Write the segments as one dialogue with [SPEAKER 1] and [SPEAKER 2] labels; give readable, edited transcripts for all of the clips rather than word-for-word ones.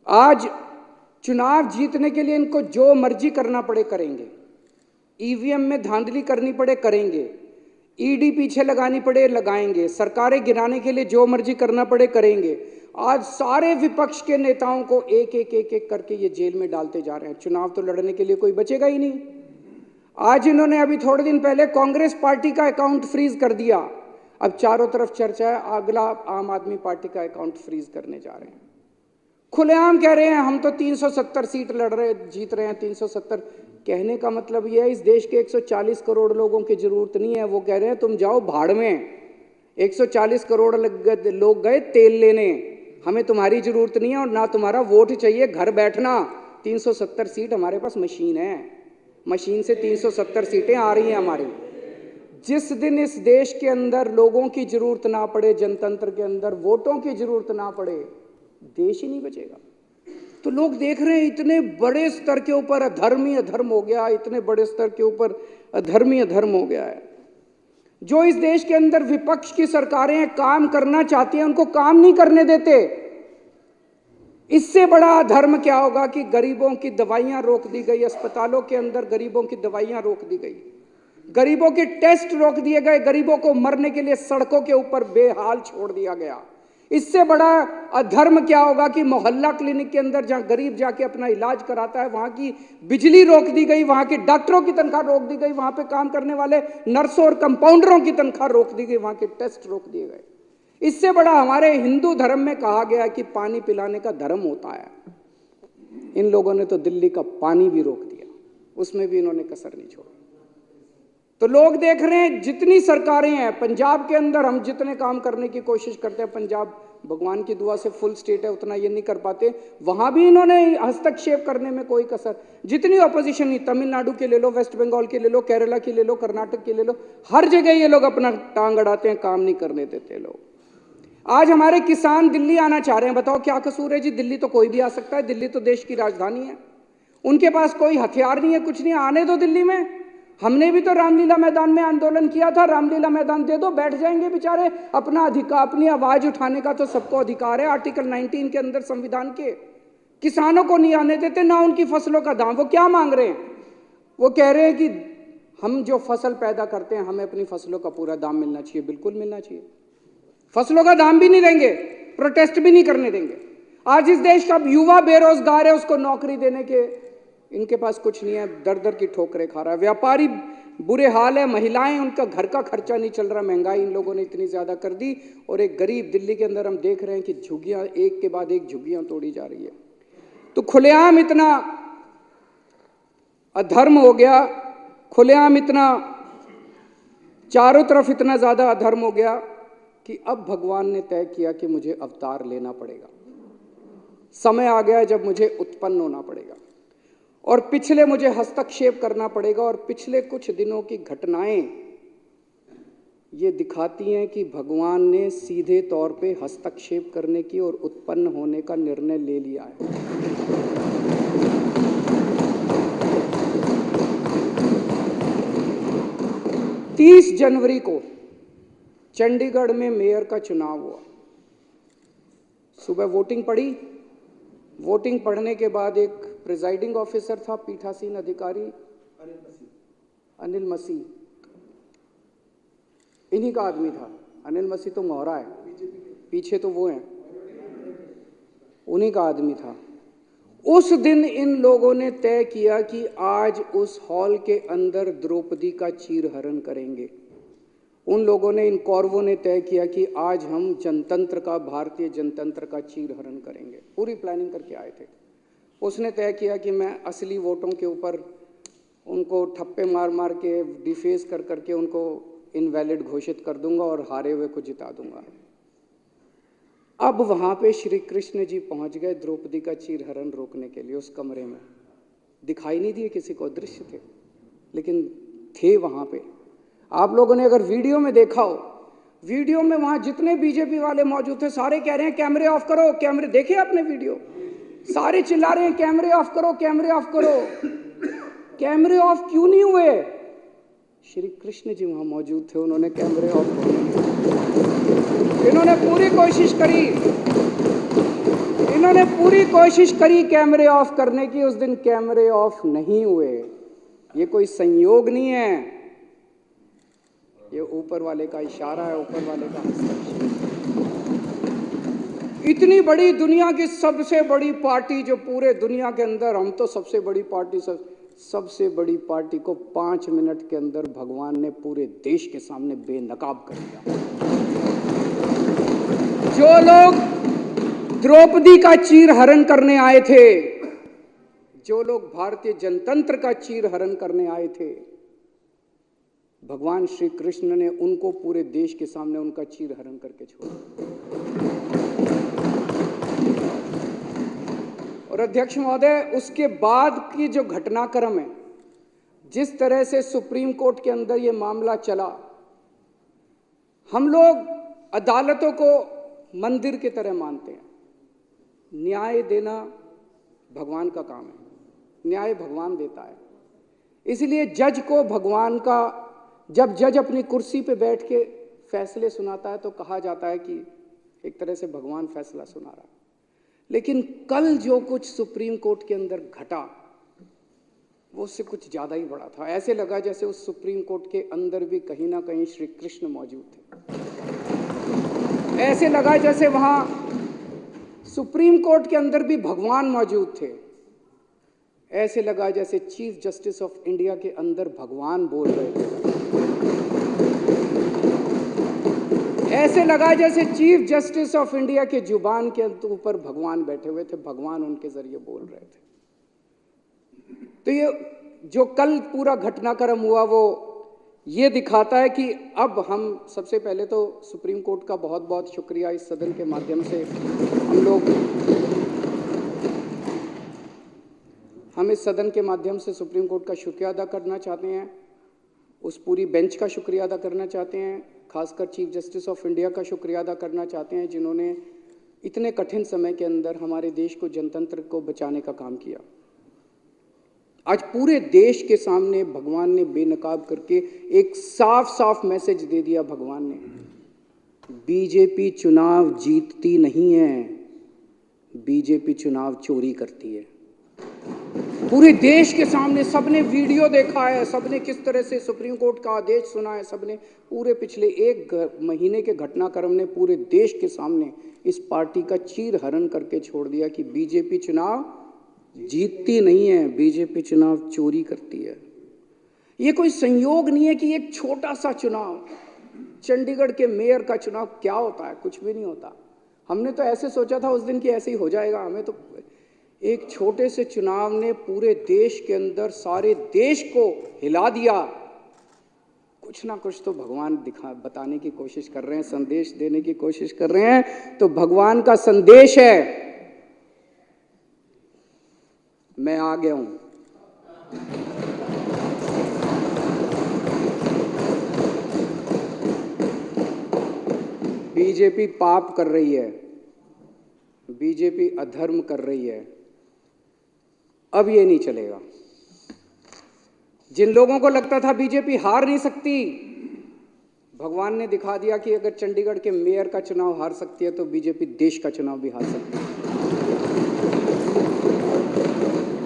[SPEAKER 1] आज चुनाव जीतने के लिए इनको जो मर्जी करना पड़े करेंगे, ईवीएम में धांधली करनी पड़े करेंगे, ईडी पीछे लगानी पड़े लगाएंगे, सरकारें गिराने के लिए जो मर्जी करना पड़े करेंगे। आज सारे विपक्ष के नेताओं को एक एक एक एक करके ये जेल में डालते जा रहे हैं। चुनाव तो लड़ने के लिए कोई बचेगा ही नहीं। आज इन्होंने अभी थोड़े दिन पहले कांग्रेस पार्टी का अकाउंट फ्रीज कर दिया। अब चारों तरफ चर्चा है अगला आम आदमी पार्टी का अकाउंट फ्रीज करने जा रहे हैं। खुलेआम कह रहे हैं हम तो 370 सीट लड़ रहे जीत रहे हैं। 370 कहने का मतलब यह है इस देश के 140 करोड़ लोगों की जरूरत नहीं है। वो कह रहे हैं तुम जाओ भाड़ में, 140 करोड़ लोग गए तेल लेने, हमें तुम्हारी जरूरत नहीं है और ना तुम्हारा वोट चाहिए, घर बैठना। 370 सीट हमारे पास मशीन है, मशीन से 370 सीटें आ रही हैं हमारी। जिस दिन इस देश के अंदर लोगों की जरूरत ना पड़े, जनतंत्र के अंदर वोटों की जरूरत ना पड़े, देश ही नहीं बचेगा। तो लोग देख रहे हैं इतने बड़े स्तर के ऊपर अधर्म ही अधर्म हो गया, इतने बड़े स्तर के ऊपर अधर्म ही अधर्म हो गया है। जो इस देश के अंदर विपक्ष की सरकारें काम करना चाहती हैं उनको काम नहीं करने देते। इससे बड़ा अधर्म क्या होगा कि गरीबों की दवाइयां रोक दी गई, अस्पतालों के अंदर गरीबों की दवाइयां रोक दी गई, गरीबों के टेस्ट रोक दिए गए, गरीबों को मरने के लिए सड़कों के ऊपर बेहाल छोड़ दिया गया। इससे बड़ा अधर्म क्या होगा कि मोहल्ला क्लिनिक के अंदर जहां गरीब जाके अपना इलाज कराता है वहां की बिजली रोक दी गई, वहां के डॉक्टरों की तनख्वाह रोक दी गई, वहां पे काम करने वाले नर्सों और कंपाउंडरों की तनख्वाह रोक दी गई, वहां के टेस्ट रोक दिए गए। इससे बड़ा हमारे हिंदू धर्म में कहा गया कि पानी पिलाने का धर्म होता है। इन लोगों ने तो दिल्ली का पानी भी रोक दिया, उसमें भी इन्होंने कसर नहीं छोड़ी। तो लोग देख रहे हैं जितनी सरकारें हैं पंजाब के अंदर, हम जितने काम करने की कोशिश करते हैं, पंजाब भगवान की दुआ से फुल स्टेट है, उतना ये नहीं कर पाते, वहां भी इन्होंने हस्तक्षेप करने में कोई कसर। जितनी ऑपोजिशन नहीं, तमिलनाडु के ले लो, वेस्ट बंगाल के ले लो, केरला की ले लो, कर्नाटक की ले लो, हर जगह ये लोग अपना टांग अड़ाते हैं, काम नहीं करने देते लोग। आज हमारे किसान दिल्ली आना चाह रहे हैं, बताओ क्या कसूर है जी? दिल्ली तो कोई भी आ सकता है, दिल्ली तो देश की राजधानी है, उनके पास कोई हथियार नहीं है, कुछ नहीं, आने दो दिल्ली में। हमने भी तो रामलीला मैदान में आंदोलन किया था, रामलीला मैदान दे दो, बैठ जाएंगे बेचारे। अपना अधिकार, अपनी आवाज उठाने का तो सबको अधिकार है आर्टिकल 19 के अंदर संविधान के। किसानों को नहीं आने देते, ना उनकी फसलों का दाम। वो क्या मांग रहे हैं? वो कह रहे हैं कि हम जो फसल पैदा करते हैं हमें अपनी फसलों का पूरा दाम मिलना चाहिए। बिल्कुल मिलना चाहिए, फसलों का दाम भी नहीं देंगे, प्रोटेस्ट भी नहीं करने देंगे। आज इस देश का युवा बेरोजगार है, उसको नौकरी देने के इनके पास कुछ नहीं है, दर दर की ठोकरें खा रहा है। व्यापारी बुरे हाल है, महिलाएं, उनका घर का खर्चा नहीं चल रहा, महंगाई इन लोगों ने इतनी ज्यादा कर दी। और एक गरीब दिल्ली के अंदर हम देख रहे हैं कि झुग्गियां एक के बाद एक झुग्गियां तोड़ी जा रही है। तो खुलेआम इतना अधर्म हो गया, खुलेआम इतना चारों तरफ इतना ज्यादा अधर्म हो गया कि अब भगवान ने तय किया कि मुझे अवतार लेना पड़ेगा। समय आ गया जब मुझे उत्पन्न होना पड़ेगा और पिछले मुझे हस्तक्षेप करना पड़ेगा। और पिछले कुछ दिनों की घटनाएं ये दिखाती हैं कि भगवान ने सीधे तौर पे हस्तक्षेप करने की और उत्पन्न होने का निर्णय ले लिया है। तीस जनवरी को चंडीगढ़ में मेयर का चुनाव हुआ। सुबह वोटिंग पड़ी, वोटिंग पढ़ने के बाद एक प्रिजाइडिंग ऑफिसर था, पीठासीन अधिकारी अनिल मसीह, इन्हीं का आदमी था। अनिल मसीह तो मोहरा है, पीछे तो वो हैं, उन्हीं का आदमी था। उस दिन इन लोगों ने तय किया कि आज उस हॉल के अंदर द्रौपदी का चीरहरण करेंगे। उन लोगों ने, इन कौरवों ने तय किया कि आज हम जनतंत्र का, भारतीय जनतंत्र का चीरहरण करेंगे। पूरी प्लानिंग करके आए थे। उसने तय किया कि मैं असली वोटों के ऊपर उनको ठप्पे मार मार के, डिफेस कर करके उनको इनवैलिड घोषित कर दूंगा और हारे हुए को जिता दूंगा। अब वहां पे श्री कृष्ण जी पहुंच गए द्रौपदी का चीरहरण रोकने के लिए। उस कमरे में दिखाई नहीं दिए किसी को, दृश्य थे, लेकिन थे वहां पे। आप लोगों ने अगर वीडियो में देखा हो, वीडियो में वहां जितने बीजेपी वाले मौजूद थे सारे कह रहे हैं कैमरे ऑफ करो, कैमरे। देखे आपने वीडियो? सारे चिल्ला रहे हैं कैमरे ऑफ करो, कैमरे ऑफ करो। कैमरे ऑफ क्यों नहीं हुए? श्री कृष्ण जी वहां मौजूद थे, उन्होंने कैमरे ऑफ किए। इन्होंने पूरी कोशिश करी, इन्होंने पूरी कोशिश करी कैमरे ऑफ करने की, उस दिन कैमरे ऑफ नहीं हुए। ये कोई संयोग नहीं है, ये ऊपर वाले का इशारा है, ऊपर वाले का हस्तक्षेप। इतनी बड़ी दुनिया की सबसे बड़ी पार्टी जो पूरे दुनिया के अंदर, हम तो सबसे बड़ी पार्टी, सबसे बड़ी पार्टी को 5 मिनट के अंदर भगवान ने पूरे देश के सामने बेनकाब कर दिया। जो लोग द्रौपदी का चीरहरण करने आए थे, जो लोग भारतीय जनतंत्र का चीरहरण करने आए थे, भगवान श्री कृष्ण ने उनको पूरे देश के सामने उनका चीरहरण करके छोड़ा। और अध्यक्ष महोदय, उसके बाद की जो घटनाक्रम है, जिस तरह से सुप्रीम कोर्ट के अंदर ये मामला चला, हम लोग अदालतों को मंदिर की तरह मानते हैं। न्याय देना भगवान का काम है, न्याय भगवान देता है। इसलिए जज को भगवान का, जब जज अपनी कुर्सी पे बैठ के फैसले सुनाता है तो कहा जाता है कि एक तरह से भगवान फैसला सुना रहा है। लेकिन कल जो कुछ सुप्रीम कोर्ट के अंदर घटा, वो उससे कुछ ज्यादा ही बड़ा था। ऐसे लगा जैसे उस सुप्रीम कोर्ट के अंदर भी कहीं ना कहीं श्री कृष्ण मौजूद थे। ऐसे लगा जैसे वहां सुप्रीम कोर्ट के अंदर भी भगवान मौजूद थे। ऐसे लगा जैसे चीफ जस्टिस ऑफ इंडिया के अंदर भगवान बोल रहे थे। ऐसे लगा जैसे चीफ जस्टिस ऑफ इंडिया के जुबान के ऊपर भगवान बैठे हुए थे, भगवान उनके जरिए बोल रहे थे। तो ये जो कल पूरा घटनाक्रम हुआ, वो ये दिखाता है कि अब हम सबसे पहले तो सुप्रीम कोर्ट का बहुत बहुत शुक्रिया, इस सदन के माध्यम से हम इस सदन के माध्यम से सुप्रीम कोर्ट का शुक्रिया अदा करना चाहते हैं, उस पूरी बेंच का शुक्रिया अदा करना चाहते हैं, खासकर चीफ जस्टिस ऑफ इंडिया का शुक्रिया अदा करना चाहते हैं, जिन्होंने इतने कठिन समय के अंदर हमारे देश को, जनतंत्र को बचाने का काम किया। आज पूरे देश के सामने भगवान ने बेनकाब करके एक साफ साफ मैसेज दे दिया। भगवान ने, बीजेपी चुनाव जीतती नहीं है, बीजेपी चुनाव चोरी करती है। पूरे देश के सामने सबने वीडियो देखा है, सबने किस तरह से सुप्रीम कोर्ट का आदेश सुना है, सबने पूरे पिछले 1 महीने के घटनाक्रम ने पूरे देश के सामने इस पार्टी का चीरहरण करके छोड़ दिया कि बीजेपी चुनाव जीतती नहीं है, बीजेपी चुनाव चोरी करती है। ये कोई संयोग नहीं है कि एक छोटा सा चुनाव, चंडीगढ़ के मेयर का चुनाव क्या होता है, कुछ भी नहीं होता। हमने तो ऐसे सोचा था उस दिन कि ऐसे ही हो जाएगा, हमें तो एक छोटे से चुनाव ने पूरे देश के अंदर सारे देश को हिला दिया। कुछ ना कुछ तो भगवान बताने की कोशिश कर रहे हैं, संदेश देने की कोशिश कर रहे हैं। तो भगवान का संदेश है, मैं आ गया हूं। बीजेपी पाप कर रही है, बीजेपी अधर्म कर रही है, अब ये नहीं चलेगा। जिन लोगों को लगता था बीजेपी हार नहीं सकती, भगवान ने दिखा दिया कि अगर चंडीगढ़ के मेयर का चुनाव हार सकती है तो बीजेपी देश का चुनाव भी हार सकती है।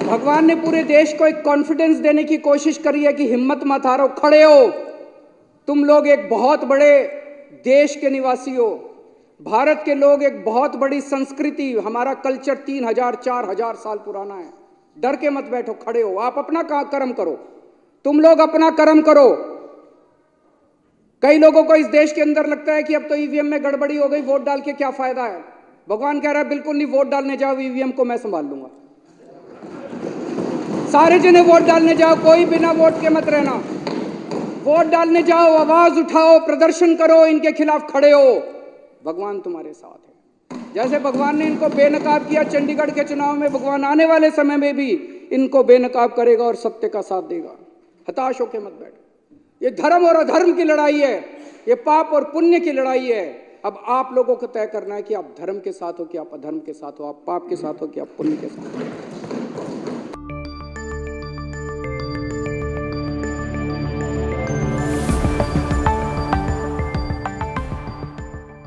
[SPEAKER 1] भगवान ने पूरे देश को एक कॉन्फिडेंस देने की कोशिश करी है कि हिम्मत मत हारो, खड़े हो, तुम लोग एक बहुत बड़े देश के निवासी हो। भारत के लोग एक बहुत बड़ी संस्कृति, हमारा कल्चर 3000-4000 साल पुराना है। डर के मत बैठो, खड़े हो, आप अपना कर्म करो, तुम लोग अपना कर्म करो। कई लोगों को इस देश के अंदर लगता है कि अब तो ईवीएम में गड़बड़ी हो गई, वोट डाल के क्या फायदा है। भगवान कह रहा है बिल्कुल नहीं, वोट डालने जाओ, ईवीएम को मैं संभाल लूंगा। सारे जने वोट डालने जाओ, कोई बिना वोट के मत रहना। वोट डालने जाओ, आवाज उठाओ, प्रदर्शन करो, इनके खिलाफ खड़े हो, भगवान तुम्हारे साथ है। जैसे भगवान ने इनको बेनकाब किया चंडीगढ़ के चुनाव में, भगवान आने वाले समय में भी इनको बेनकाब करेगा और सत्य का साथ देगा। हताश होकर मत बैठो। ये धर्म और अधर्म की लड़ाई है, ये पाप और पुण्य की लड़ाई है। अब आप लोगों को तय करना है कि आप धर्म के साथ हो कि आप अधर्म के साथ हो, आप पाप के साथ हो कि आप पुण्य के साथ हो।